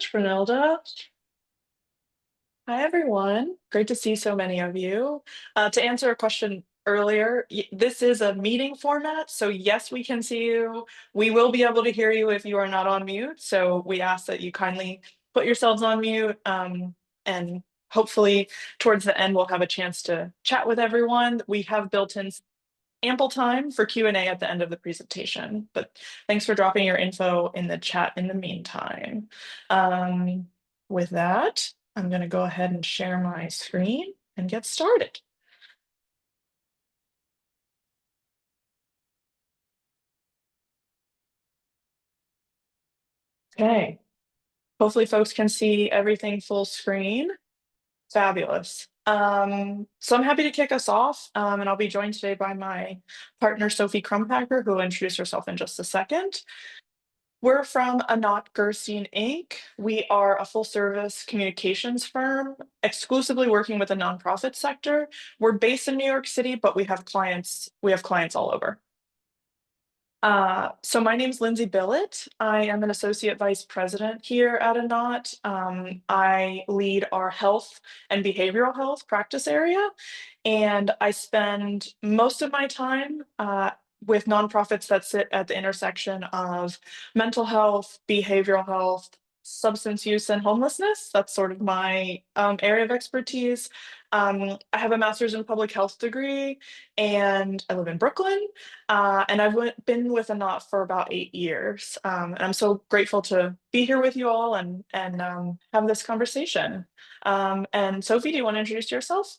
much, Brunilda. Hi, everyone. Great to see so many of you. To answer a question earlier, this is a meeting format, so yes, we can see you. We will be able to hear you if you are not on mute, so we ask that you kindly put yourselves on mute, and hopefully towards the end, we'll have a chance to chat with everyone. We have built in ample time for Q&A at the end of the presentation, but thanks for dropping your info in the chat in the meantime. Um, with that, I'm going to go ahead and share my screen and get started. Okay, hopefully folks can see everything full screen. Fabulous. So I'm happy to kick us off, and I'll be joined today by my partner, Sophie Crumpacker, who will introduce herself in just a second. We're from Anat Inc. We are a full service communications firm exclusively working with the nonprofit sector. We're based in New York City, but we have clients all over. So my name's Lindsay Billett. I am an associate vice president here at Anat. I lead our health and behavioral health practice area, and I spend most of my time with nonprofits that sit at the intersection of mental health, behavioral health, substance use, and homelessness. That's sort of my area of expertise. I have a master's in public health degree, and I live in Brooklyn. And been with Anat for about 8 years. And I'm so grateful to be here with you all and have this conversation. And Sophie, do you want to introduce yourself?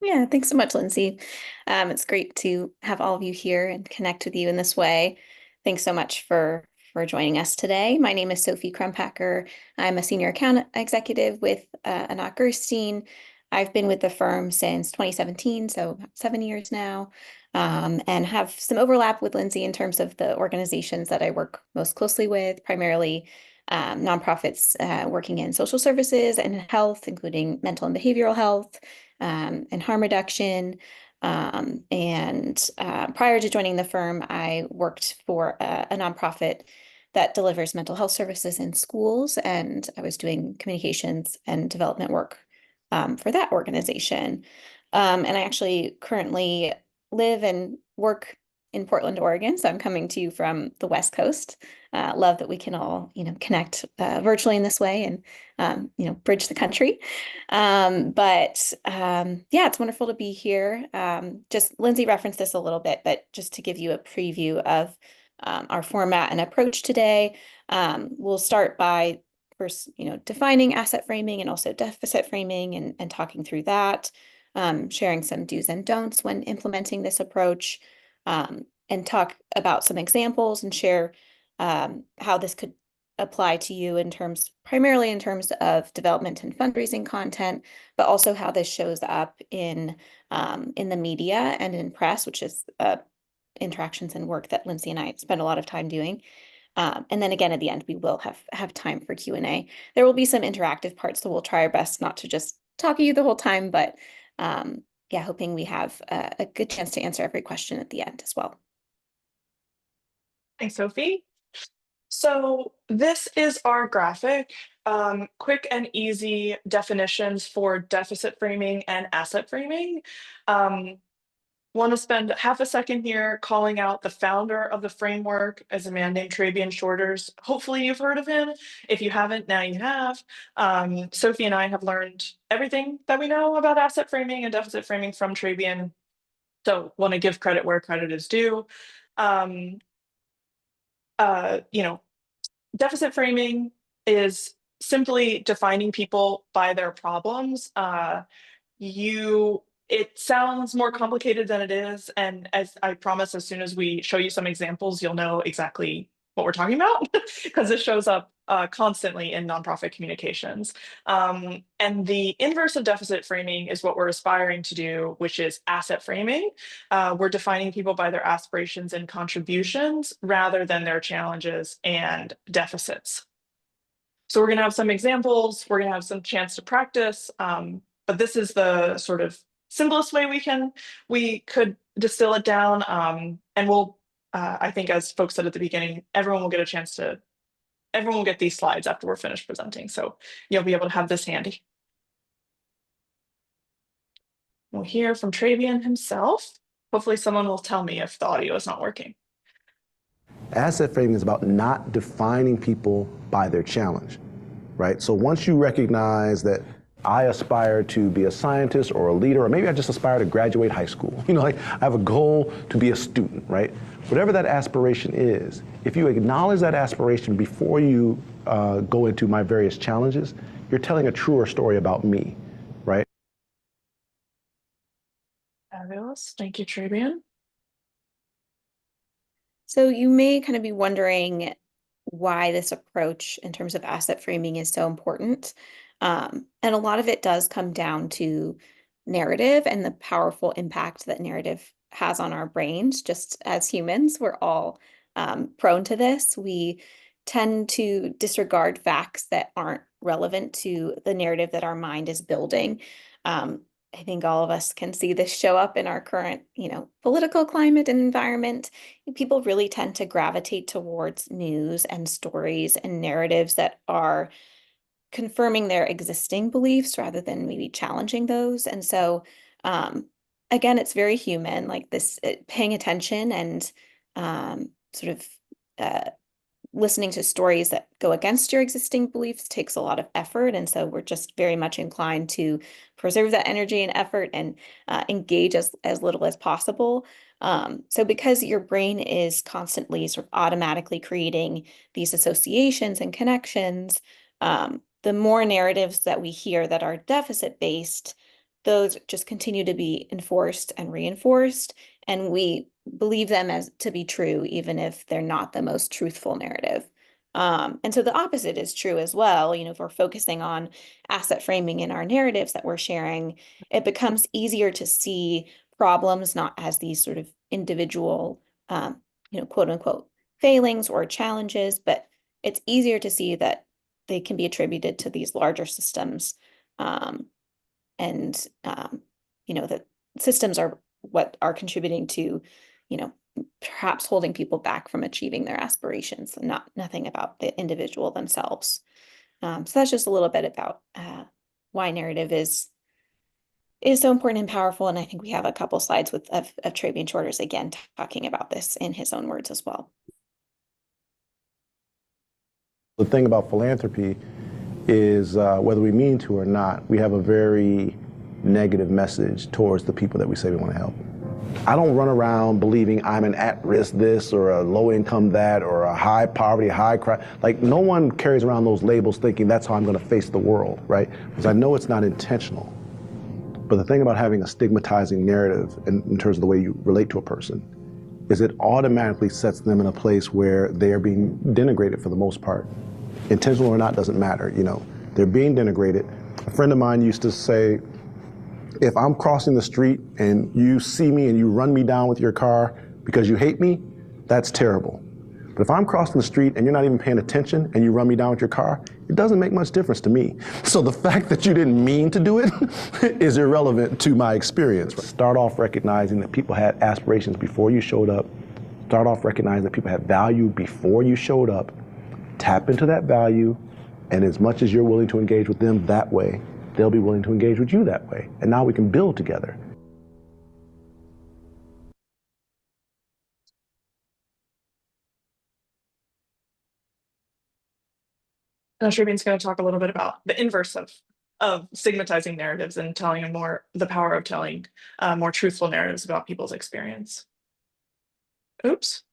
Yeah, thanks so much, Lindsay. It's great to have all of you here and connect with you in this way. Thanks so much for joining us today. My name is Sophie Crumpacker. I'm a senior account executive with Anat Gerstein. I've been with the firm since 2017, so about 7 years now, and have some overlap with Lindsay in terms of the organizations that I work most closely with, primarily nonprofits working in social services and health, including mental and behavioral health and harm reduction. And prior to joining the firm, I worked for a nonprofit that delivers mental health services in schools, and I was doing communications and development work for that organization. And I actually currently live and work in Portland, Oregon. So I'm coming to you from the West Coast. Love that we can all, connect virtually in this way and, bridge the country. Yeah, it's wonderful to be here. Just Lindsay referenced this a little bit, but just to give you a preview of our format and approach today, we'll start by first, defining asset framing and also deficit framing and talking through that, sharing some do's and don'ts when implementing this approach, and talk about some examples and share how this could apply to you primarily in terms of development and fundraising content, but also how this shows up in the media and in press, which is interactions and work that Lindsay and I spend a lot of time doing. And then again, at the end, we will have time for Q&A. There will be some interactive parts, so we'll try our best not to just talk to you the whole time, but yeah, hoping we have a good chance to answer every question at the end as well. Thanks, Sophie. So this is our graphic. Quick and easy definitions for deficit framing and asset framing. Want to spend half a second here calling out the founder of the framework as a man named Trabian Shorters. Hopefully you've heard of him. If you haven't, now you have. Sophie and I have learned everything that we know about asset framing and deficit framing from Trabian. So want to give credit where credit is due. Um, you know, deficit framing is simply defining people by their problems. It sounds more complicated than it is, and as I promise, as soon as we show you some examples, you'll know exactly what we're talking about because it shows up constantly in nonprofit communications. And the inverse of deficit framing is what we're aspiring to do, which is asset framing. We're defining people by their aspirations and contributions rather than their challenges and deficits. So we're going to have some examples, we're going to have some chance to practice, but this is the sort of simplest way we could distill it down. And we'll, I think as folks said at the beginning, everyone will get a chance to everyone will get these slides after we're finished presenting, so you'll be able to have this handy. We'll hear from Travian himself. Hopefully someone will tell me if the audio is not working. Asset framing is about not defining people by their challenge, right? So once you recognize that I aspire to be a scientist or a leader, or maybe I just aspire to graduate high school, like I have a goal to be a student, right? Whatever that aspiration is, if you acknowledge that aspiration before you go into my various challenges, you're telling a truer story about me, right? Fabulous. Thank you, Travian. So you may kind of be wondering why this approach in terms of asset framing is so important. And a lot of it does come down to narrative and the powerful impact that narrative has on our brains. Just as humans, we're all prone to this. We tend to disregard facts that aren't relevant to the narrative that our mind is building. I think all of us can see this show up in our current, political climate and environment. People really tend to gravitate towards news and stories and narratives that are confirming their existing beliefs rather than maybe challenging those. And so, again, it's very human, like this, paying attention and sort of listening to stories that go against your existing beliefs takes a lot of effort. And so we're just very much inclined to preserve that energy and effort and engage as little as possible. So because your brain is constantly sort of automatically creating these associations and connections, the more narratives that we hear that are deficit-based, those just continue to be enforced and reinforced, and we believe them as to be true, even if they're not the most truthful narrative. And so the opposite is true as well. If we're focusing on asset framing in our narratives that we're sharing, it becomes easier to see problems not as these sort of individual, quote unquote, failings or challenges, but it's easier to see that they can be attributed to these larger systems. And that systems are what are contributing to, perhaps holding people back from achieving their aspirations, and nothing about the individual themselves. So that's just a little bit about why narrative is so important and powerful. And I think we have a couple slides of Travian Shorters again talking about this in his own words as well. The thing about philanthropy is whether we mean to or not, we have a very negative message towards the people that we say we want to help. I don't run around believing I'm an at-risk this or a low-income that or a high poverty, high crime. Like, no one carries around those labels thinking that's how I'm going to face the world, right? Because I know it's not intentional. But the thing about having a stigmatizing narrative in terms of the way you relate to a person is it automatically sets them in a place where they are being denigrated for the most part. Intentional or not doesn't matter, they're being denigrated. A friend of mine used to say, if I'm crossing the street and you see me and you run me down with your car because you hate me, that's terrible. But if I'm crossing the street and you're not even paying attention and you run me down with your car, it doesn't make much difference to me. So the fact that you didn't mean to do it is irrelevant to my experience. Start off recognizing that people had aspirations before you showed up. Start off recognizing that people had value before you showed up. Tap into that value, and as much as you're willing to engage with them that way, they'll be willing to engage with you that way. And now we can build together. Now, Shrebian's going to talk a little bit about the inverse of stigmatizing narratives and telling the power of telling more truthful narratives about people's experience. Oops.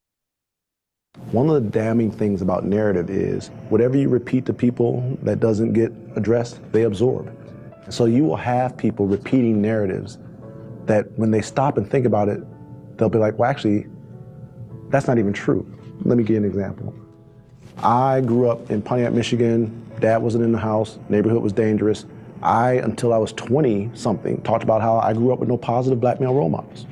One of the damning things about narrative is whatever you repeat to people that doesn't get addressed, they absorb. So you will have people repeating narratives that when they stop and think about it, they'll be like, well, actually, that's not even true. Let me give you an example. I grew up in Pontiac, Michigan. Dad wasn't in the house. Neighborhood was dangerous. Until I was 20-something, talked about how I grew up with no positive black male role models,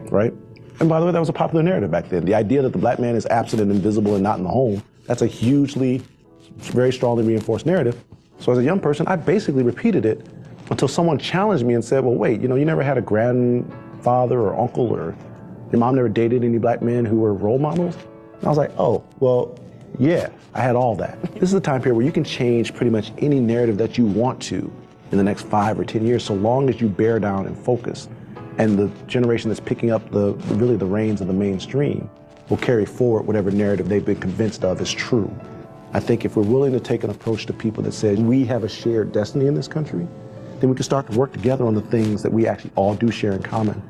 right? And by the way, that was a popular narrative back then. The idea that the black man is absent and invisible and not in the home, that's a very strongly reinforced narrative. So as a young person, I basically repeated it until someone challenged me and said, well, wait, you never had a grandfather or uncle, or your mom never dated any black men who were role models? And I was like, oh, well, Yeah, I had all that. This is a time period where you can change pretty much any narrative that you want to in the next 5 or 10 years, so long as you bear down and focus. And the generation that's picking up really the reins of the mainstream will carry forward whatever narrative they've been convinced of is true. I think if we're willing to take an approach to people that says we have a shared destiny in this country, then we can start to work together on the things that we actually all do share in common.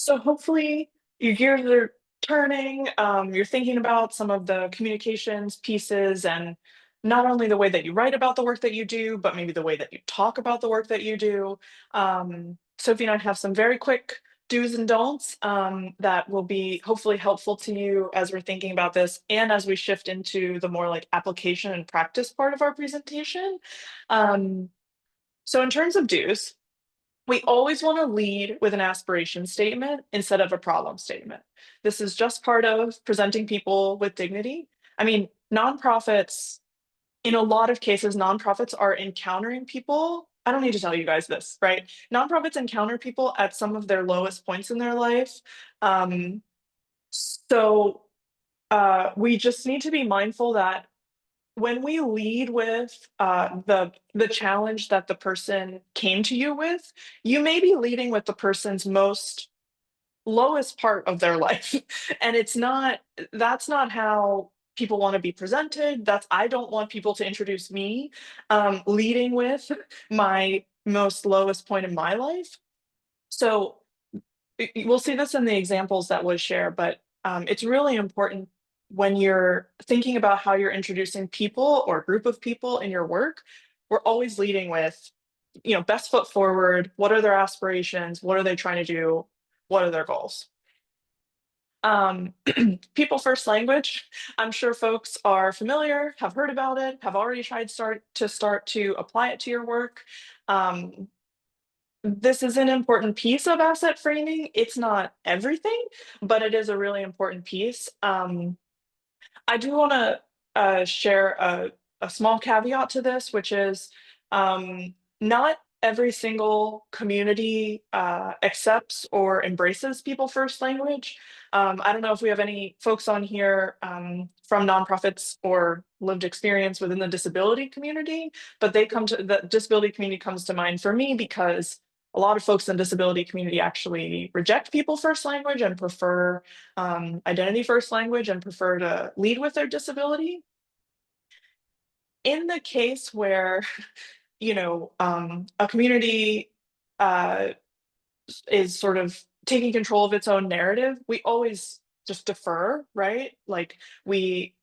So hopefully your gears are turning. You're thinking about some of the communications pieces and not only the way that you write about the work that you do, but maybe the way that you talk about the work that you do. Sophie and I have some very quick do's and don'ts that will be hopefully helpful to you as we're thinking about this and as we shift into the more like application and practice part of our presentation. Um, so in terms of do's, we always want to lead with an aspiration statement instead of a problem statement. This is just part of presenting people with dignity. I mean, nonprofits, in a lot of cases, nonprofits are encountering people. I don't need to tell you guys this, right? Nonprofits encounter people at some of their lowest points in their life. Um, so we just need to be mindful that when we lead with the challenge that the person came to you with, you may be leading with the person's most lowest part of their life, and that's not how people want to be presented. That's I don't want people to introduce me leading with my most lowest point in my life. So we'll see this in the examples that was shared, but it's really important when you're thinking about how you're introducing people or a group of people in your work. We're always leading with, best foot forward. What are their aspirations? What are they trying to do? What are their goals? Um, People first language. I'm sure folks are familiar, have heard about it, have already tried start to apply it to your work. Um, this is an important piece of asset framing. It's not everything, but it is a really important piece. I do want to share a small caveat to this, which is not every single community accepts or embraces people first language. I don't know if we have any folks on here from nonprofits or lived experience within the disability community, but the disability community comes to mind for me because a lot of folks in the disability community actually reject people first language and prefer identity first language and prefer to lead with their disability. In the case where, a community uh, is sort of taking control of its own narrative, we always just defer, right? Like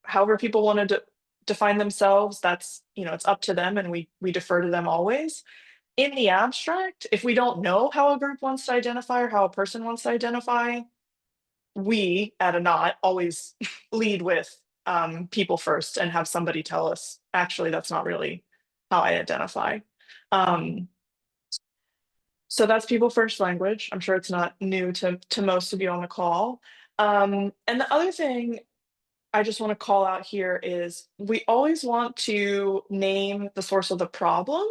however people want to define themselves, that's, it's up to them and we defer to them always. In the abstract, if we don't know how a group wants to identify or how a person wants to identify, we at anat always lead with people first and have somebody tell us, actually, that's not really how I identify. Um, so that's people first language. I'm sure it's not new to most of you on the call. And the other thing I just want to call out here is we always want to name the source of the problem,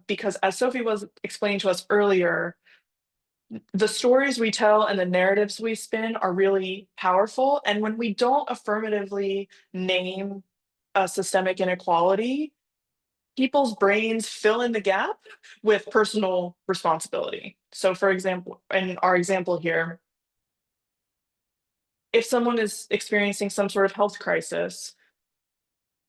because as Sophie was explaining to us earlier, the stories we tell and the narratives we spin are really powerful. And when we don't affirmatively name a systemic inequality, people's brains fill in the gap with personal responsibility. So, for example, in our example here, if someone is experiencing some sort of health crisis,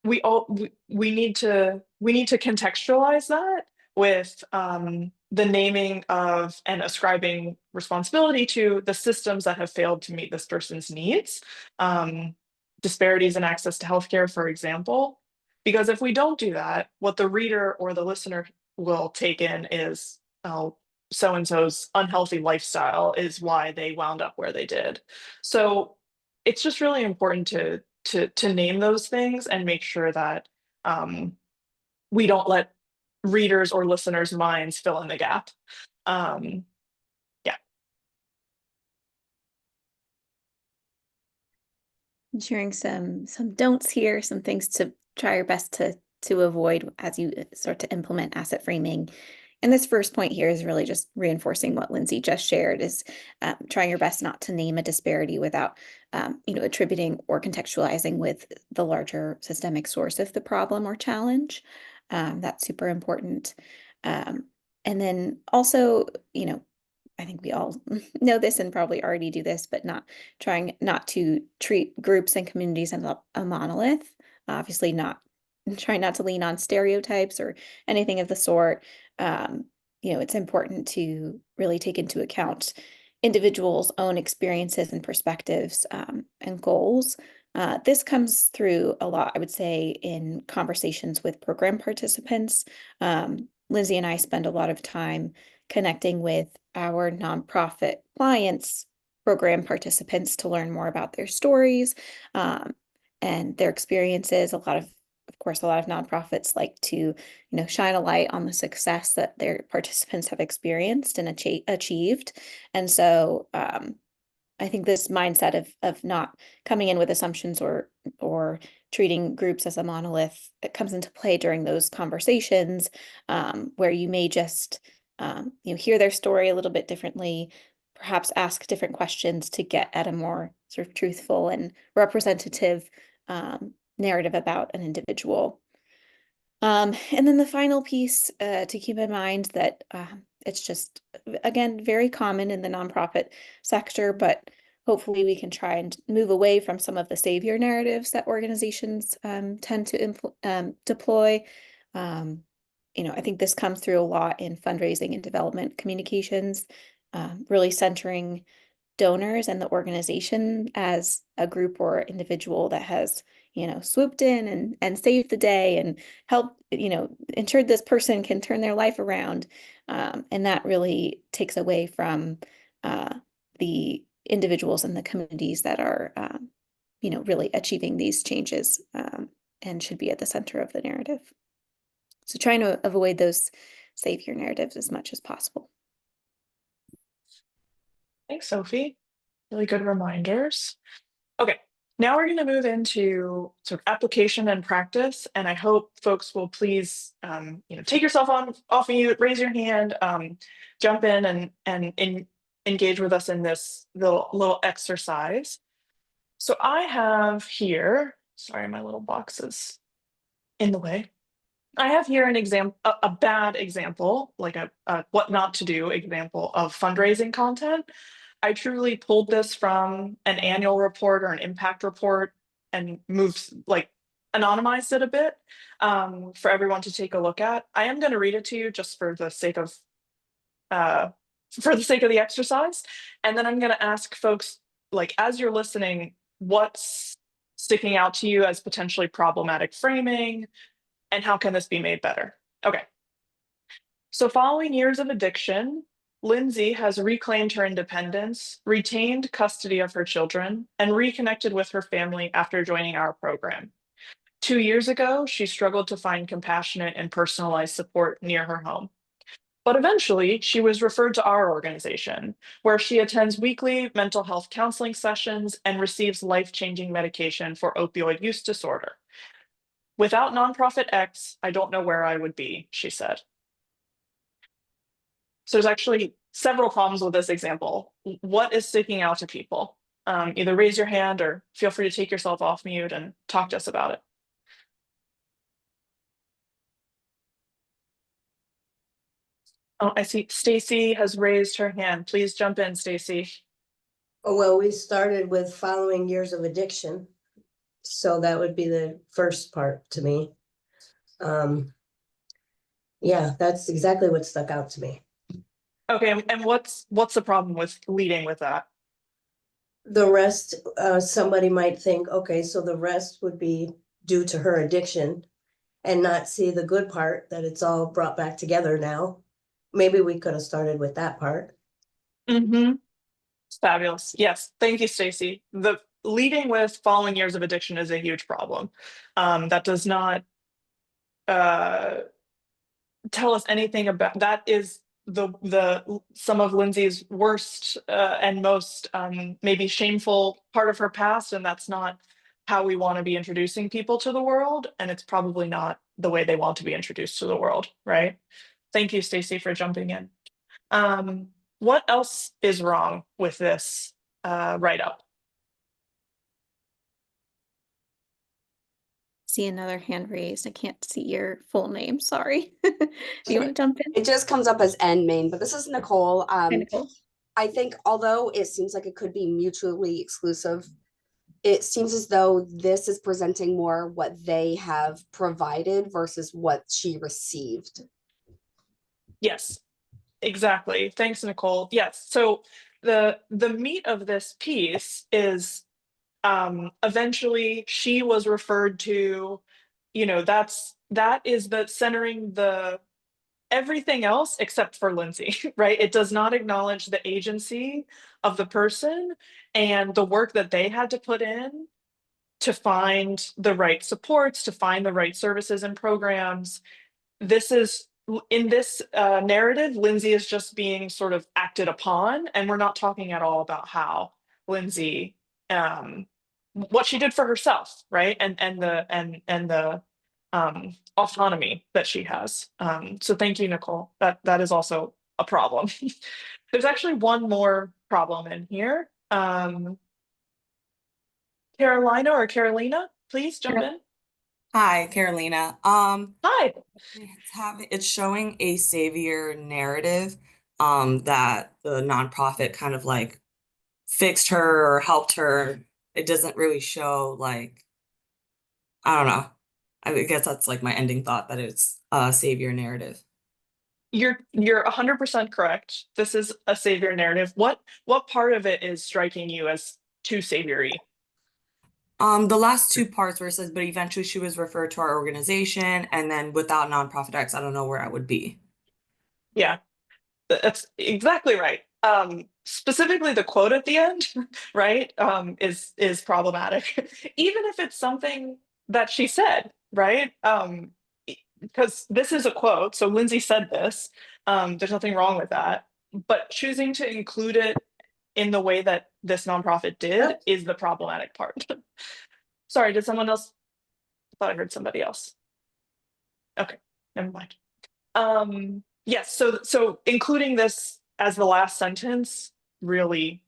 we need to contextualize that with the naming of and ascribing responsibility to the systems that have failed to meet this person's needs, um, disparities in access to healthcare, for example. Because if we don't do that, what the reader or the listener will take in is, oh, so and so's unhealthy lifestyle is why they wound up where they did. So it's just really important to name those things and make sure that um, we don't let readers or listeners' minds fill in the gap. Um, yeah. Sharing some don'ts here, some things to try your best to avoid as you start to implement asset framing. And this first point here is really just reinforcing what Lindsay just shared, is trying your best not to name a disparity without, attributing or contextualizing with the larger systemic source of the problem or challenge. That's super important. And then also, I think we all know this and probably already do this, but trying not to treat groups and communities as a monolith. Obviously, trying not to lean on stereotypes or anything of the sort. It's important to really take into account individuals' own experiences and perspectives, and goals. This comes through a lot, I would say, in conversations with program participants. Lindsay and I spend a lot of time connecting with our nonprofit clients, program participants, to learn more about their stories, and their experiences. Of course, a lot of nonprofits like to, shine a light on the success that their participants have experienced and achieved. And so, I think this mindset of not coming in with assumptions or treating groups as a monolith, it comes into play during those conversations, where you may just hear their story a little bit differently, perhaps ask different questions to get at a more sort of truthful and representative narrative about an individual. And then the final piece to keep in mind that it's just, again, very common in the nonprofit sector, but hopefully we can try and move away from some of the savior narratives that organizations tend to deploy. I think this comes through a lot in fundraising and development communications, really centering donors and the organization as a group or individual that has, swooped in and saved the day and helped, ensured this person can turn their life around. And that really takes away from the individuals and the communities that are, really achieving these changes, and should be at the center of the narrative. So trying to avoid those savior narratives as much as possible. Thanks, Sophie. Really good reminders. Okay, now we're going to move into sort of application and practice, and I hope folks will please, take yourself off mute, raise your hand, jump in and engage with us in this little exercise. So I have here, sorry, my little box is in the way. I have here an example, a bad example, like a what not to do example of fundraising content. I truly pulled this from an annual report or an impact report and anonymized it a bit, for everyone to take a look at. I am going to read it to you just uh, for the sake of the exercise, and then I'm going to ask folks, like, as you're listening, what's sticking out to you as potentially problematic framing, and how can this be made better? Okay. So following years of addiction, Lindsay has reclaimed her independence, retained custody of her children, and reconnected with her family after joining our program. 2 years ago, she struggled to find compassionate and personalized support near her home. But eventually, she was referred to our organization, where she attends weekly mental health counseling sessions and receives life-changing medication for opioid use disorder. Without nonprofit X, I don't know where I would be, she said. So there's actually several problems with this example. What is sticking out to people? Either raise your hand or feel free to take yourself off mute and talk to us about it. Oh, I see Stacy has raised her hand. Please jump in, Stacy. Oh, well, we started with following years of addiction. So that would be the first part to me. Yeah, that's exactly what stuck out to me. Okay, and what's the problem with leading with that? The rest, somebody might think, okay, so the rest would be due to her addiction and not see the good part that it's all brought back together now. Maybe we could have started with that part. Mm-hmm. Fabulous. Yes, thank you, Stacy. The leading with following years of addiction is a huge problem. That does not tell us anything about that. Is the some of Lindsay's worst and most maybe shameful part of her past, and that's not how we want to be introducing people to the world, and it's probably not the way they want to be introduced to the world, right? Thank you, Stacy, for jumping in. What else is wrong with this write-up? See another hand raised. I can't see your full name. Sorry. Do you want to jump in? It just comes up as N main, but this is Nicole. Hi, Nicole. I think although it seems like it could be mutually exclusive, it seems as though this is presenting more what they have provided versus what she received. Yes, exactly. Thanks, Nicole. Yes. So the meat of this piece is eventually she was referred to, that is the centering the everything else except for Lindsay, right? It does not acknowledge the agency of the person and the work that they had to put in to find the right supports, to find the right services and programs. This is in this narrative, Lindsay is just being sort of acted upon, and we're not talking at all about how Lindsay, what she did for herself, right? And the autonomy that she has. So thank you, Nicole. That is also a problem. There's actually one more problem in here. Carolina or Carolina, please jump in. Hi, Carolina. Hi. It's showing a savior narrative, that the nonprofit kind of like fixed her or helped her. It doesn't really show like, I don't know. I guess that's like my ending thought, that it's a savior narrative. You're 100% correct. This is a savior narrative. What part of it is striking you as too saviory? The last two parts where it says, but eventually she was referred to our organization, and then without nonprofit X, I don't know where I would be. Yeah, that's exactly right. Specifically the quote at the end, right, is problematic. Even if it's something that she said, right? Because this is a quote, so Lindsay said this. There's nothing wrong with that. But choosing to include it in the way that this nonprofit did is the problematic part. Sorry, did someone else? I thought I heard somebody else. Okay, never mind. Yes, so including this as the last sentence really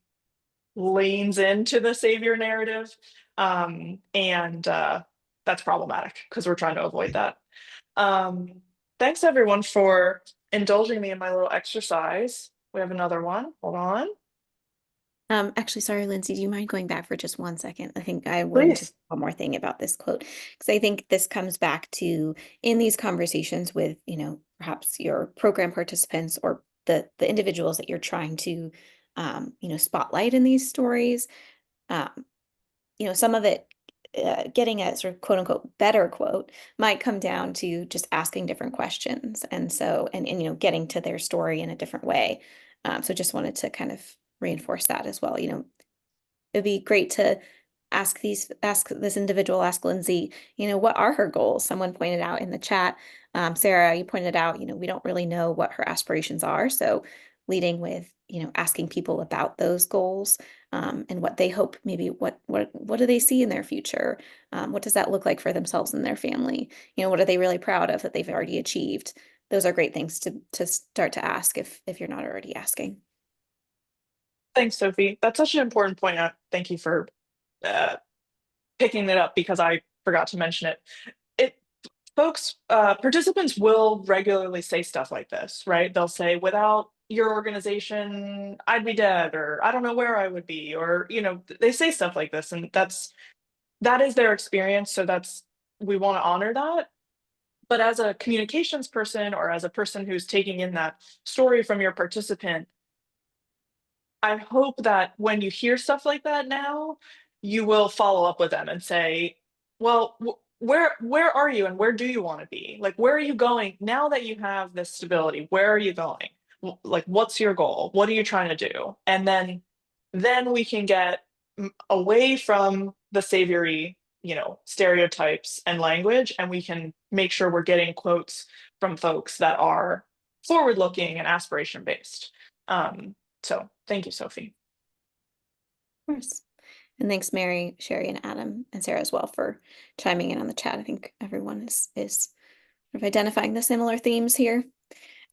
leans into the savior narrative. And that's problematic because we're trying to avoid that. Thanks everyone for indulging me in my little exercise. We have another one. Hold on. Actually, sorry, Lindsay, do you mind going back for just 1 second? I think I wanted to say one more thing about this quote, because I think this comes back to in these conversations with, perhaps your program participants or the individuals that you're trying to, spotlight in these stories. Some of it, getting a sort of quote unquote better quote might come down to just asking different questions. And getting to their story in a different way. So just wanted to kind of reinforce that as well. It'd be great to ask this individual, ask Lindsay, what are her goals? Someone pointed out in the chat, Sarah, you pointed out, we don't really know what her aspirations are. So leading with, asking people about those goals, and what they hope, maybe what do they see in their future? What does that look like for themselves and their family? What are they really proud of that they've already achieved? Those are great things to start to ask if you're not already asking. Thanks, Sophie. That's such an important point. Thank you for picking it up because I forgot to mention it. Participants will regularly say stuff like this, right? They'll say, without your organization, I'd be dead, or I don't know where I would be, or, they say stuff like this, and that is their experience. So we want to honor that. But as a communications person or as a person who's taking in that story from your participant, I hope that when you hear stuff like that now, you will follow up with them and say, well, where are you and where do you want to be? Like, where are you going now that you have this stability? Where are you going? Like, what's your goal? What are you trying to do? And then we can get away from the savory, stereotypes and language, and we can make sure we're getting quotes from folks that are forward looking and aspiration based. So thank you, Sophie. Of course. And thanks, Mary, Sherry, and Adam, and Sarah as well for chiming in on the chat. I think everyone is sort of identifying the similar themes here.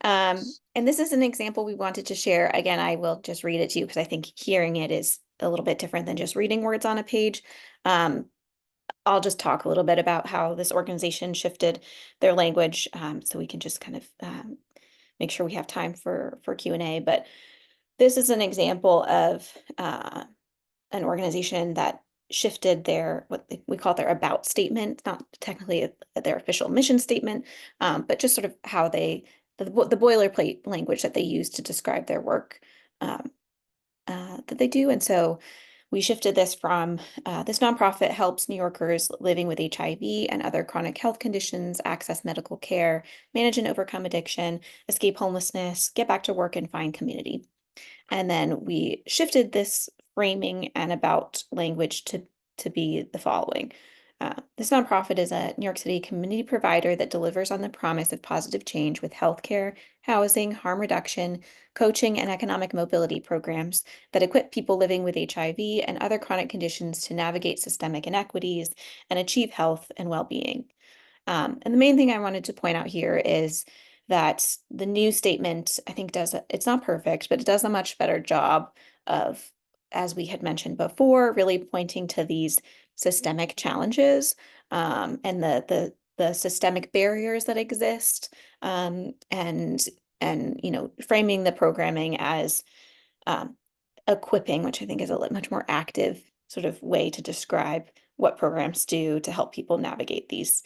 And this is an example we wanted to share. Again, I will just read it to you because I think hearing it is a little bit different than just reading words on a page. I'll just talk a little bit about how this organization shifted their language, so we can just kind of make sure we have time for Q&A. But this is an example of an organization that shifted their we call their about statement, not technically their official mission statement, but just sort of how the boilerplate language that they use to describe their work that they do. And so we shifted this from this nonprofit helps New Yorkers living with HIV and other chronic health conditions access medical care, manage and overcome addiction, escape homelessness, get back to work, and find community. And then we shifted this framing and about language to be the following. This nonprofit is a New York City community provider that delivers on the promise of positive change with healthcare, housing, harm reduction, coaching, and economic mobility programs that equip people living with HIV and other chronic conditions to navigate systemic inequities and achieve health and well-being. And the main thing I wanted to point out here is that the new statement, I think, it's not perfect, but it does a much better job of, as we had mentioned before, really pointing to these systemic challenges and the systemic barriers that exist, and framing the programming as equipping, which I think is a much more active sort of way to describe what programs do to help people navigate these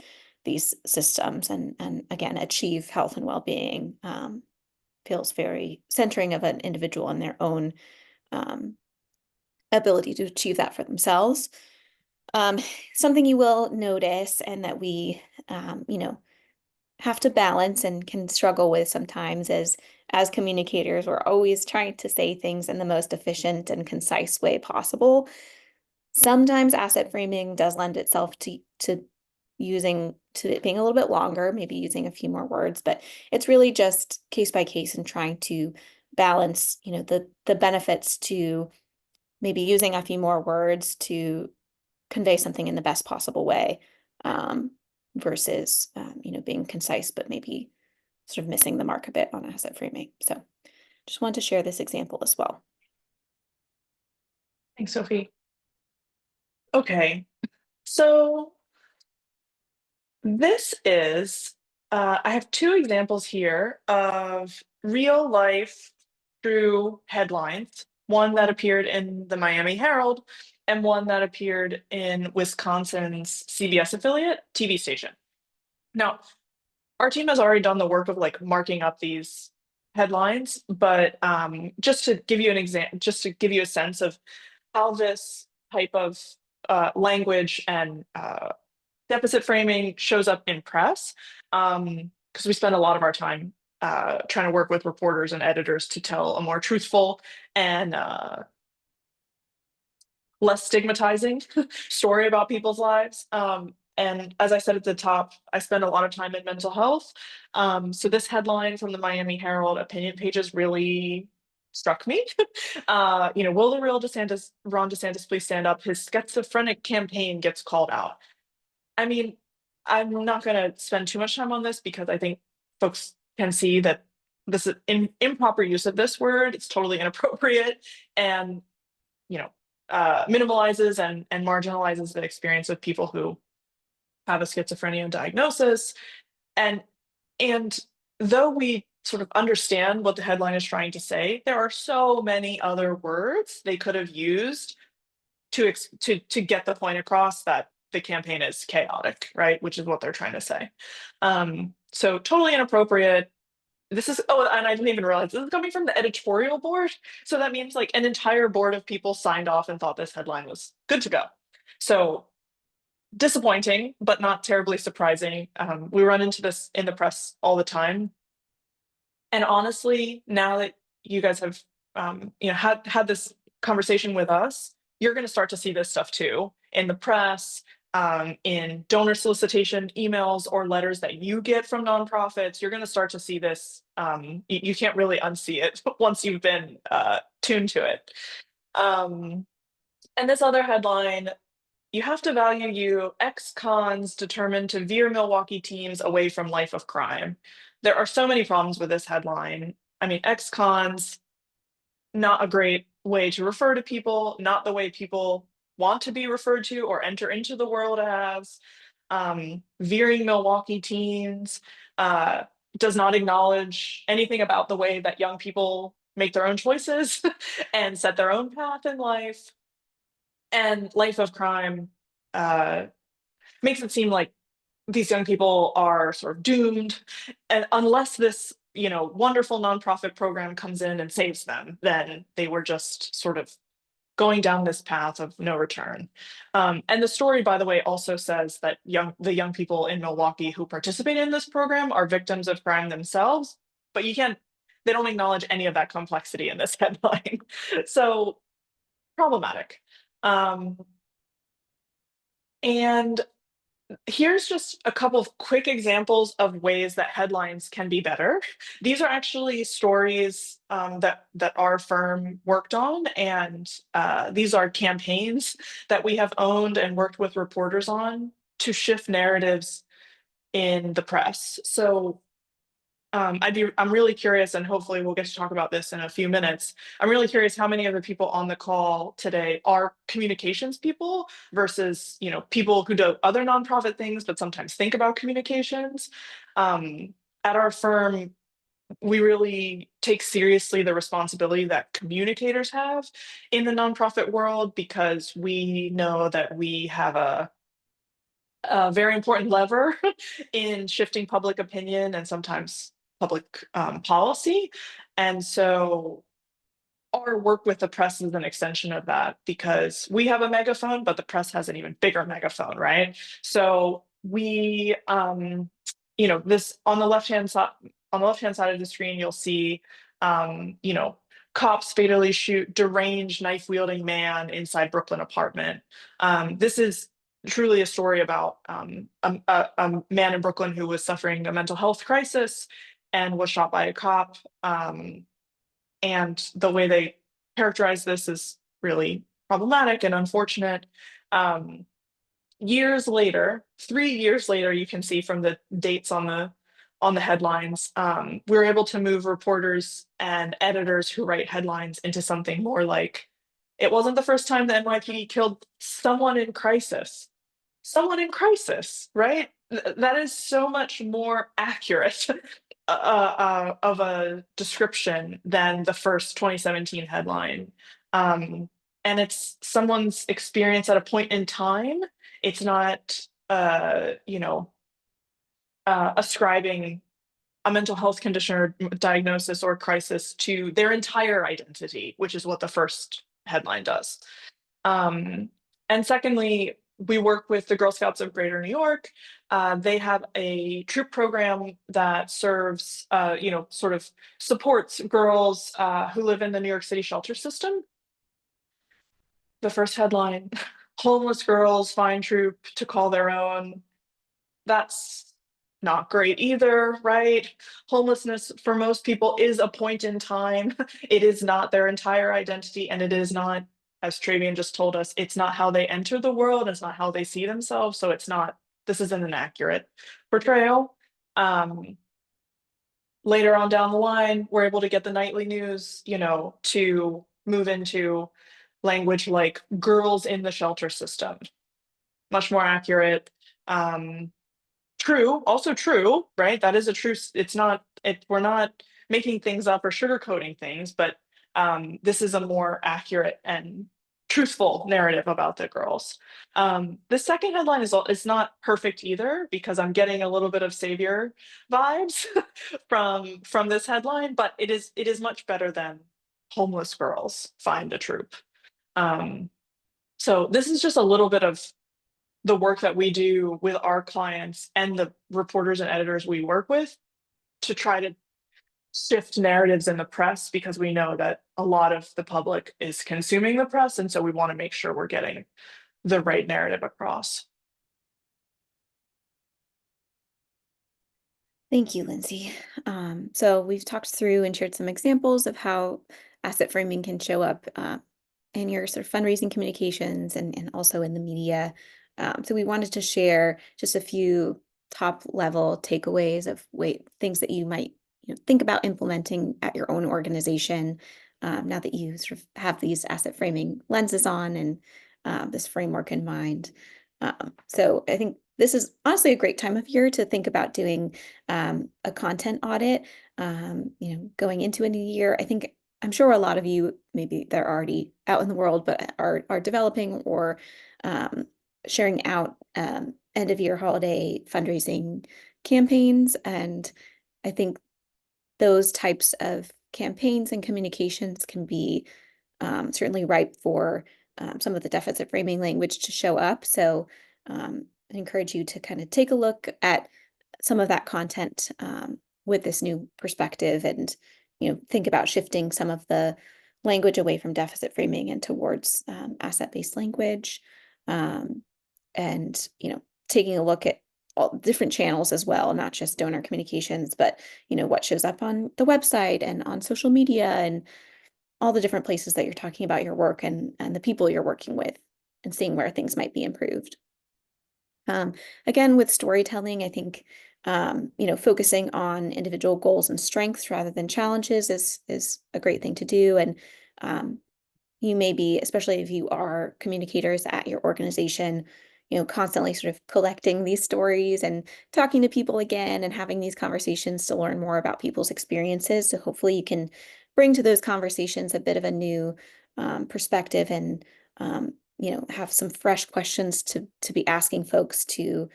systems and again achieve health and well-being. Feels very centering of an individual and their own ability to achieve that for themselves. Something you will notice and that we have to balance and can struggle with sometimes is, as communicators, we're always trying to say things in the most efficient and concise way possible. Sometimes asset framing does lend itself to it being a little bit longer, maybe using a few more words, but it's really just case by case and trying to balance, the benefits to maybe using a few more words to convey something in the best possible way, versus being concise, but maybe sort of missing the mark a bit on asset framing. So just wanted to share this example as well. Thanks, Sophie. Okay, so this is, I have two examples here of real life true headlines, one that appeared in the Miami Herald and one that appeared in Wisconsin's CBS affiliate TV station. Now, our team has already done the work of like marking up these headlines, but just to give you an example, just to give you a sense of how this type of language and deficit framing shows up in press, because we spend a lot of our time trying to work with reporters and editors to tell a more truthful and less stigmatizing story about people's lives. And as I said at the top, I spend a lot of time in mental health. So this headline from the Miami Herald opinion pages really struck me. Will the real Ron DeSantis please stand up? His schizophrenic campaign gets called out. I mean, I'm not going to spend too much time on this because I think folks can see that this is improper use of this word. It's totally inappropriate and, minimalizes and marginalizes the experience of people who have a schizophrenia diagnosis. And though we sort of understand what the headline is trying to say, there are so many other words they could have used to get the point across that the campaign is chaotic, right? Which is what they're trying to say. So totally inappropriate. This is, and I didn't even realize this is coming from the editorial board. So that means like an entire board of people signed off and thought this headline was good to go. So disappointing, but not terribly surprising. We run into this in the press all the time. And honestly, now that you guys have, had this conversation with us, you're going to start to see this stuff too in the press, in donor solicitation emails or letters that you get from nonprofits. You're going to start to see this. You can't really unsee it once you've been tuned to it. And this other headline, you have to value you, ex-cons determined to veer Milwaukee teams away from life of crime. there are so many problems with this headline. I mean, ex-cons, not a great way to refer to people, not the way people want to be referred to or enter into the world as. Veering Milwaukee teens, does not acknowledge anything about the way that young people make their own choices and set their own path in life. And Life of Crime uh, makes it seem like these young people are sort of doomed, and unless this, wonderful nonprofit program comes in and saves them, then they were just sort of going down this path of no return. And the story, by the way, also says that the young people in Milwaukee who participate in this program are victims of crime themselves, but they don't acknowledge any of that complexity in this headline. So problematic. And here's just a couple of quick examples of ways that headlines can be better. These are actually stories that our firm worked on, and these are campaigns that we have owned and worked with reporters on to shift narratives in the press. So I'm really curious, and hopefully we'll get to talk about this in a few minutes. I'm really curious how many of the people on the call today are communications people versus, people who do other nonprofit things, but sometimes think about communications. At our firm, we really take seriously the responsibility that communicators have in the nonprofit world, because we know that we have a very important lever in shifting public opinion and sometimes public policy. And so our work with the press is an extension of that, because we have a megaphone, but the press has an even bigger megaphone, right? So we, this on the left-hand side, of the screen, you'll see, cops fatally shoot deranged knife-wielding man inside Brooklyn apartment. This is truly a story about a man in Brooklyn who was suffering a mental health crisis and was shot by a cop. And the way they characterize this is really problematic and unfortunate. Years later, 3 years later, you can see from the dates on the headlines, we were able to move reporters and editors who write headlines into something more like, it wasn't the first time the NYPD killed someone in crisis. Someone in crisis, right? That is so much more accurate of a description than the first 2017 headline. And it's someone's experience at a point in time. It's not, ascribing a mental health condition or diagnosis or crisis to their entire identity, which is what the first headline does. And secondly, we work with the Girl Scouts of Greater New York. They have a troop program that serves, sort of supports girls who live in the New York City shelter system. The first headline, homeless girls find troop to call their own. That's not great either, right? Homelessness for most people is a point in time. It is not their entire identity, and it is not, as Travian just told us, it's not how they enter the world, it's not how they see themselves. So this isn't an accurate portrayal. Later on down the line, we're able to get the nightly news, to move into language like girls in the shelter system. Much more accurate. True, also true, right? That is a true, we're not making things up or sugarcoating things, but this is a more accurate and truthful narrative about the girls. The second headline is not perfect either, because I'm getting a little bit of savior vibes from this headline, but it is much better than homeless girls find a troop. So this is just a little bit of the work that we do with our clients and the reporters and editors we work with to try to shift narratives in the press, because we know that a lot of the public is consuming the press. And so we want to make sure we're getting the right narrative across. Thank you, Lindsay. So we've talked through and shared some examples of how asset framing can show up in your sort of fundraising communications and also in the media. So we wanted to share just a few top level takeaways of things that you might think about implementing at your own organization now that you sort of have these asset framing lenses on and this framework in mind. So I think this is honestly a great time of year to think about doing a content audit. Going into a new year, I'm sure a lot of you, maybe they're already out in the world, but are developing or sharing out end of year holiday fundraising campaigns. And I think those types of campaigns and communications can be certainly ripe for some of the deficit framing language to show up. So I encourage you to kind of take a look at some of that content with this new perspective and think about shifting some of the language away from deficit framing and towards asset-based language. And taking a look at all different channels as well, not just donor communications, but what shows up on the website and on social media and all the different places that you're talking about your work and the people you're working with and seeing where things might be improved. Again, with storytelling, I think focusing on individual goals and strengths rather than challenges is a great thing to do. And you may be, especially if you are communicators at your organization, constantly sort of collecting these stories and talking to people again and having these conversations to learn more about people's experiences. So hopefully you can bring to those conversations a bit of a new perspective and have some fresh questions to be asking folks to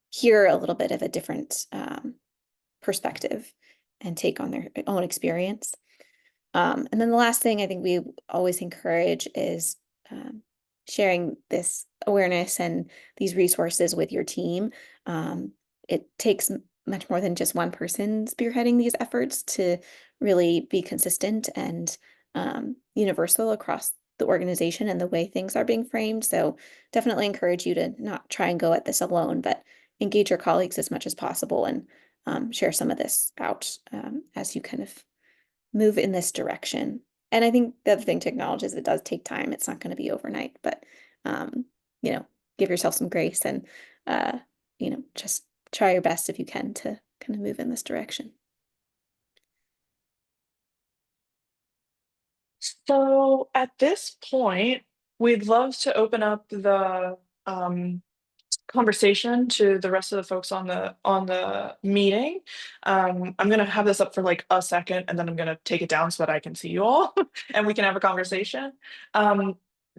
hear a little bit of a different perspective and take on their own experience. And then the last thing I think we always encourage is sharing this awareness and these resources with your team. It takes much more than just one person spearheading these efforts to really be consistent and universal across the organization and the way things are being framed. So definitely encourage you to not try and go at this alone, but engage your colleagues as much as possible and share some of this out as you kind of move in this direction. And I think the other thing to acknowledge is it does take time. It's not going to be overnight, but give yourself some grace and just try your best if you can to kind of move in this direction. So at this point, we'd love to open up the conversation to the rest of the folks on the meeting. I'm gonna have this up for like a second and then I'm gonna take it down so that I can see you all and we can have a conversation.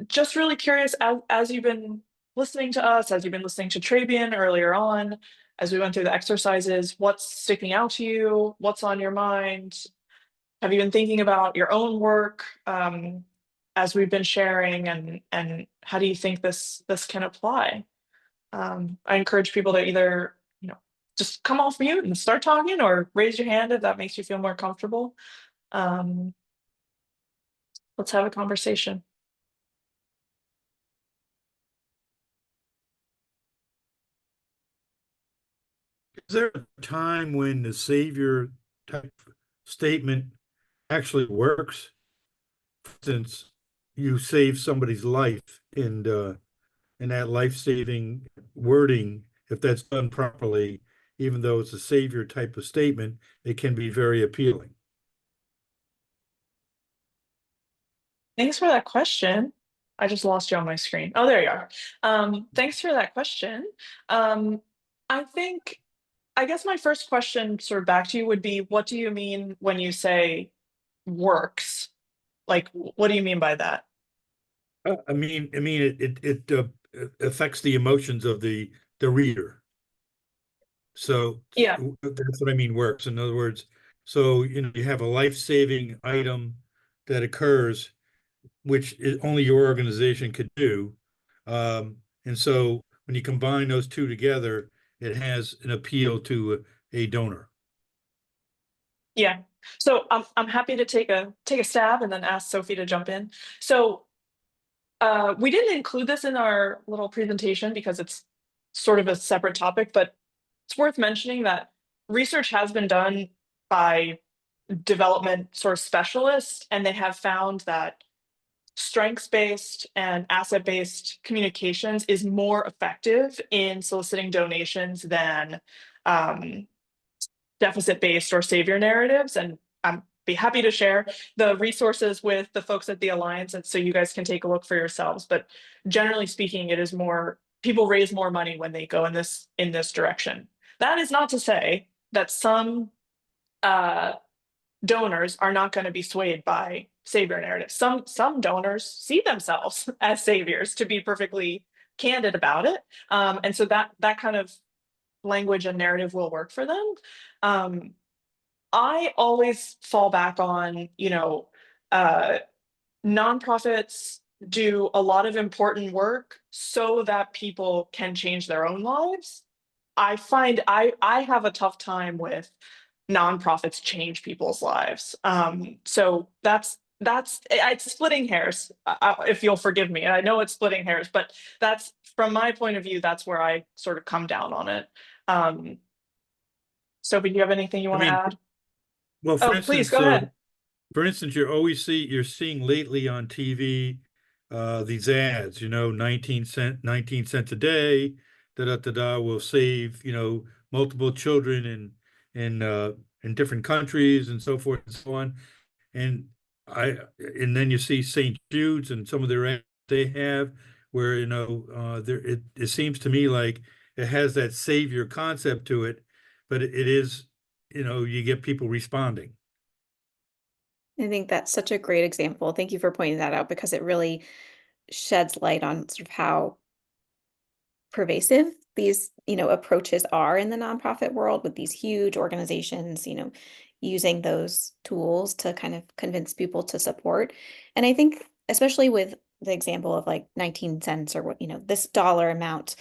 Just really curious, as you've been listening to us, as you've been listening to Trabian earlier on, as we went through the exercises, what's sticking out to you? What's on your mind? Have you been thinking about your own work as we've been sharing, and how do you think this can apply? I encourage people to either just come off mute and start talking, or raise your hand if that makes you feel more comfortable. Let's have a conversation. Is there a time when the savior type statement actually works? For instance, you save somebody's life and that life-saving wording, if that's done properly, even though it's a savior type of statement, it can be very appealing. Thanks for that question. I just lost you on my screen. Oh, there you are. Thanks for that question. I guess my first question sort of back to you would be, what do you mean when you say works? Like, what do you mean by that? I mean, it affects the emotions of the reader. So Yeah. that's what I mean works. In other words, so you have a life-saving item that occurs, which only your organization could do. And so when you combine those two together, it has an appeal to a donor. Yeah. So I'm happy to take a stab and then ask Sophie to jump in. So we didn't include this in our little presentation because it's sort of a separate topic, but it's worth mentioning that research has been done by development sort of specialists, and they have found that strengths-based and asset-based communications is more effective in soliciting donations than deficit-based or savior narratives. And I'm be happy to share the resources with the folks at the Alliance, and so you guys can take a look for yourselves. But generally speaking, it is more, people raise more money when they go in this direction. That is not to say that some donors are not going to be swayed by savior narratives. Some donors see themselves as saviors, to be perfectly candid about it, and so that kind of language and narrative will work for them. I always fall back on, uh, nonprofits do a lot of important work so that people can change their own lives. I find I have a tough time with nonprofits change people's lives. So it's splitting hairs, if you'll forgive me. I know it's splitting hairs, but that's, from my point of view, that's where I sort of come down on it. Sophie, do you have anything you I want to mean, add? well, Oh, please go ahead. for instance, you're seeing lately on TV these ads, 19 cents a day, da da da da will save, multiple children in different countries and so forth and so on. And and then you see St. Jude's and some of their ads they have where, there it seems to me like it has that savior concept to it, but it is, you get people responding. I think that's such a great example. Thank you for pointing that out because it really sheds light on sort of how pervasive these, approaches are in the nonprofit world with these huge organizations, using those tools to kind of convince people to support. And I think especially with the example of like 19 cents or what, this dollar amount,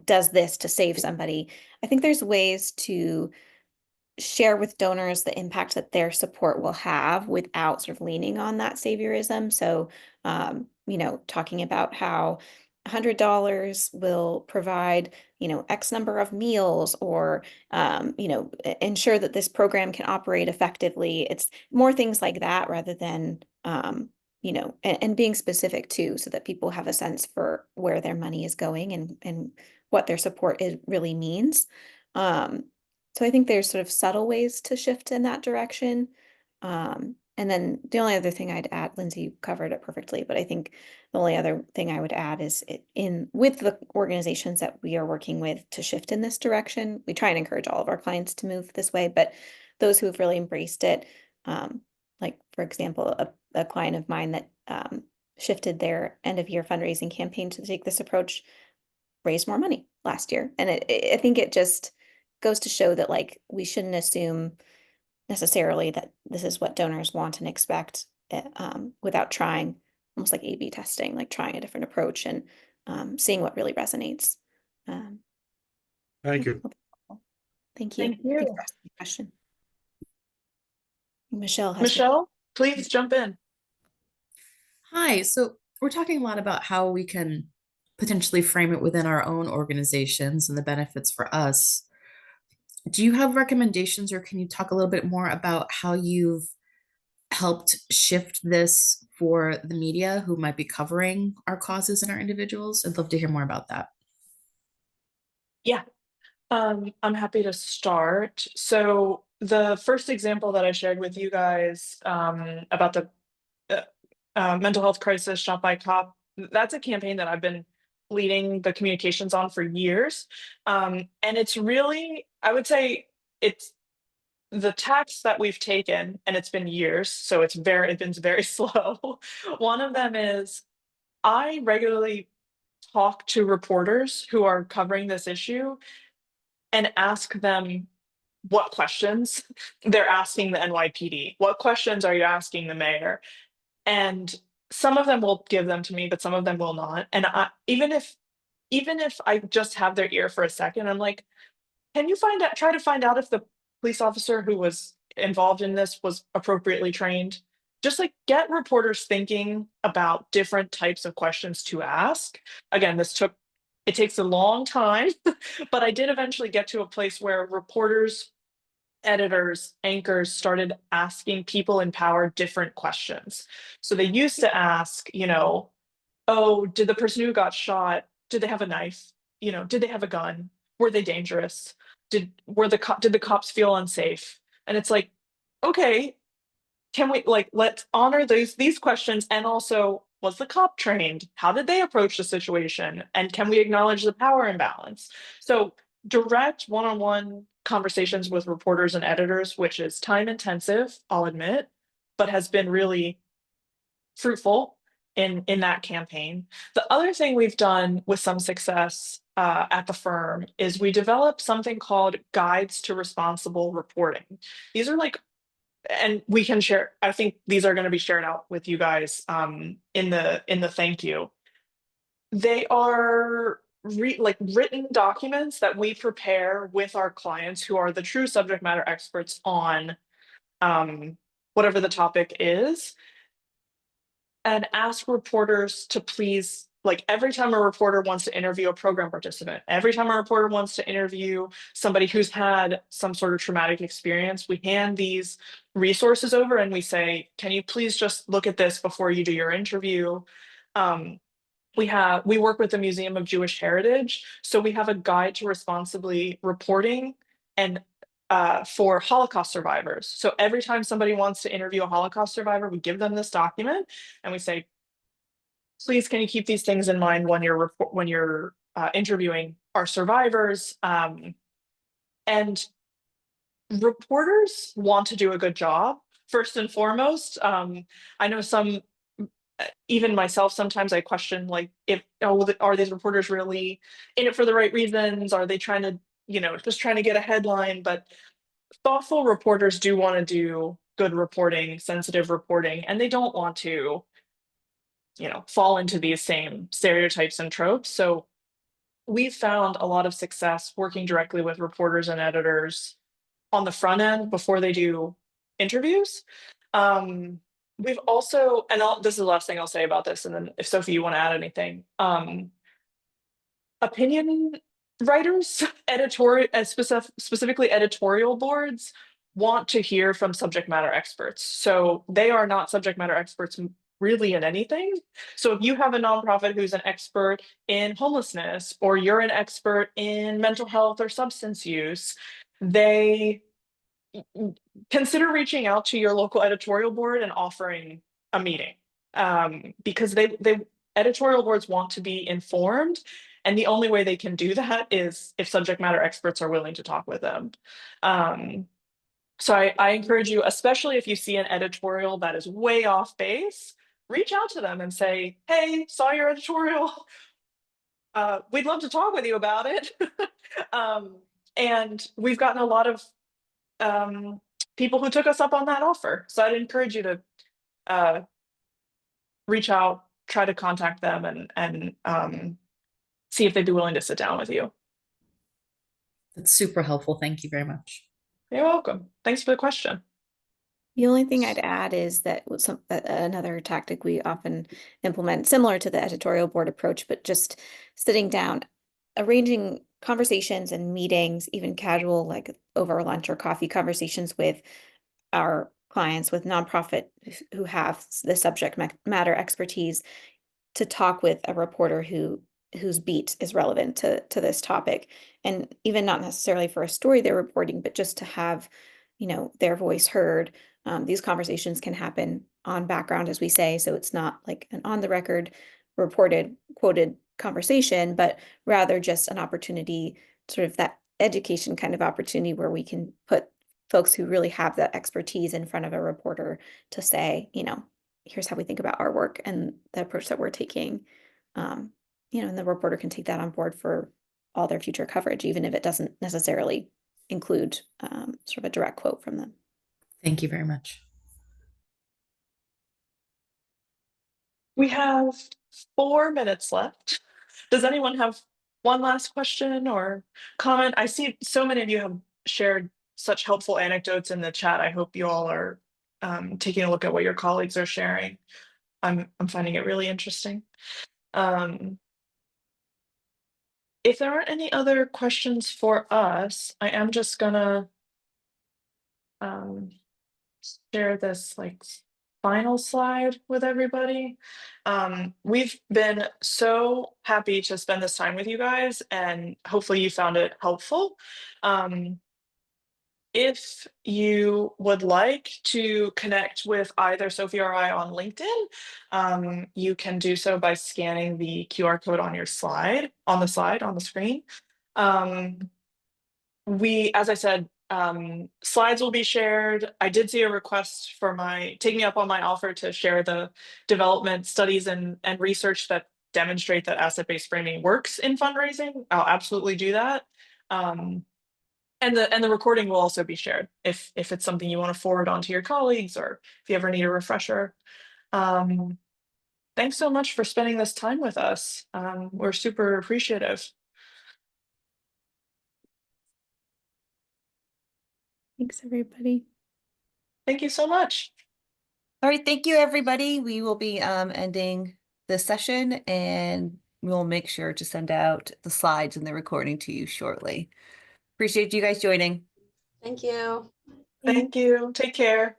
does this to save somebody. I think there's ways to share with donors the impact that their support will have without sort of leaning on that saviorism. So, talking about how $100 will provide, X number of meals or, ensure that this program can operate effectively. It's more things like that rather than, and being specific too, so that people have a sense for where their money is going and what their support really means. So I think there's sort of subtle ways to shift in that direction. And then the only other thing I'd add, Lindsay, you covered it perfectly, but I think the only other thing I would add is with the organizations that we are working with to shift in this direction, we try and encourage all of our clients to move this way, but those who have really embraced it, like for example, a client of mine that shifted their end of year fundraising campaign to take this approach, raised more money last year. And I think it just goes to show that like we shouldn't assume necessarily that this is what donors want and expect without trying, almost like A/B testing, like trying a different approach and seeing what really resonates. Thank you. Thank you. Thank you. Thanks for asking the question. Michelle has Michelle, please jump in. Hi. So we're talking a lot about how we can potentially frame it within our own organizations and the benefits for us. Do you have recommendations, or can you talk a little bit more about how you've helped shift this for the media who might be covering our causes and our individuals? I'd love to hear more about that. Yeah, I'm happy to start. So the first example that I shared with you guys about the mental health crisis shot by cop, that's a campaign that I've been leading the communications on for years. And it's really, I would say it's the tacks that we've taken, and it's been years, so it's been very slow. One of them is I regularly talk to reporters who are covering this issue and ask them what questions they're asking the NYPD. What questions are you asking the mayor? And some of them will give them to me, but some of them will not. And even if I just have their ear for a second, I'm like, can you try to find out if the police officer who was involved in this was appropriately trained? Just like get reporters thinking about different types of questions to ask. Again, it takes a long time, but I did eventually get to a place where reporters editors, anchors started asking people in power different questions. So they used to ask, oh, did the person who got shot, did they have a knife? Did they have a gun? Were they dangerous? Did the cops feel unsafe? And it's like, okay, can we let's honor these questions, and also, was the cop trained? How did they approach the situation? And can we acknowledge the power imbalance? So direct one-on-one conversations with reporters and editors, which is time intensive, I'll admit, but has been really fruitful in that campaign. The other thing we've done with some success at the firm is we developed something called guides to responsible reporting. These are and we can share, I think these are going to be shared out with you guys in the thank you. They are written documents that we prepare with our clients who are the true subject matter experts on whatever the topic is, and ask reporters to please, every time a reporter wants to interview a program participant, every time a reporter wants to interview somebody who's had some sort of traumatic experience, we hand these resources over and we say, can you please just look at this before you do your interview? We work with the Museum of Jewish Heritage, so we have a guide to responsibly reporting and for Holocaust survivors. So every time somebody wants to interview a Holocaust survivor, we give them this document and we say, please, can you keep these things in mind when you're interviewing our survivors? And reporters want to do a good job, first and foremost. I know even myself, sometimes I question, if are these reporters really in it for the right reasons? Are they trying to, just trying to get a headline? But thoughtful reporters do want to do good reporting, sensitive reporting, and they don't want to, fall into these same stereotypes and tropes. So we've found a lot of success working directly with reporters and editors on the front end before they do interviews. We've also, and this is the last thing I'll say about this, and then if Sophie, you want to add anything, opinion writers, specifically editorial boards, want to hear from subject matter experts. So they are not subject matter experts really in anything. So if you have a nonprofit who's an expert in homelessness, or you're an expert in mental health or substance use, they consider reaching out to your local editorial board and offering a meeting, because they editorial boards want to be informed, and the only way they can do that is if subject matter experts are willing to talk with them. So I encourage you, especially if you see an editorial that is way off base, reach out to them and say, hey, saw your editorial, we'd love to talk with you about it. And we've gotten a lot of people who took us up on that offer. So I'd encourage you to reach out, try to contact them, and see if they'd be willing to sit down with you. That's super helpful. Thank you very much. You're welcome. Thanks for the question. The only thing I'd add is that another tactic we often implement, similar to the editorial board approach, but just sitting down, arranging conversations and meetings, even casual, like over lunch or coffee conversations with our clients, with nonprofit who have the subject matter expertise, to talk with a reporter whose beat is relevant to this topic, and even not necessarily for a story they're reporting, but just to have, their voice heard. These conversations can happen on background, as we say, so it's not like an on the record reported quoted conversation, but rather just an opportunity, sort of that education kind of opportunity, where we can put folks who really have that expertise in front of a reporter to say, here's how we think about our work and the approach that we're taking. And the reporter can take that on board for all their future coverage, even if it doesn't necessarily include sort of a direct quote from them. Thank you very much. We have 4 minutes left. Does anyone have one last question or comment? I see so many of you have shared such helpful anecdotes in the chat. I hope you all are taking a look at what your colleagues are sharing. I'm finding it really interesting. If there aren't any other questions for us, I am just gonna um, share this like final slide with everybody. We've been so happy to spend this time with you guys, and hopefully you found it helpful. If you would like to connect with either Sophie or I on LinkedIn, you can do so by scanning the QR code on your slide, on the screen. As I said, slides will be shared. I did see a request for take me up on my offer to share the development studies and research that demonstrate that asset-based framing works in fundraising. I'll absolutely do that. And the recording will also be shared if it's something you want to forward on to your colleagues, or if you ever need a refresher. Thanks so much for spending this time with us. We're super appreciative. Thanks, everybody. Thank you so much. All right, thank you, everybody. We will be ending this session, and we'll make sure to send out the slides and the recording to you shortly. Appreciate you guys joining. Thank you. Thank you. Take care.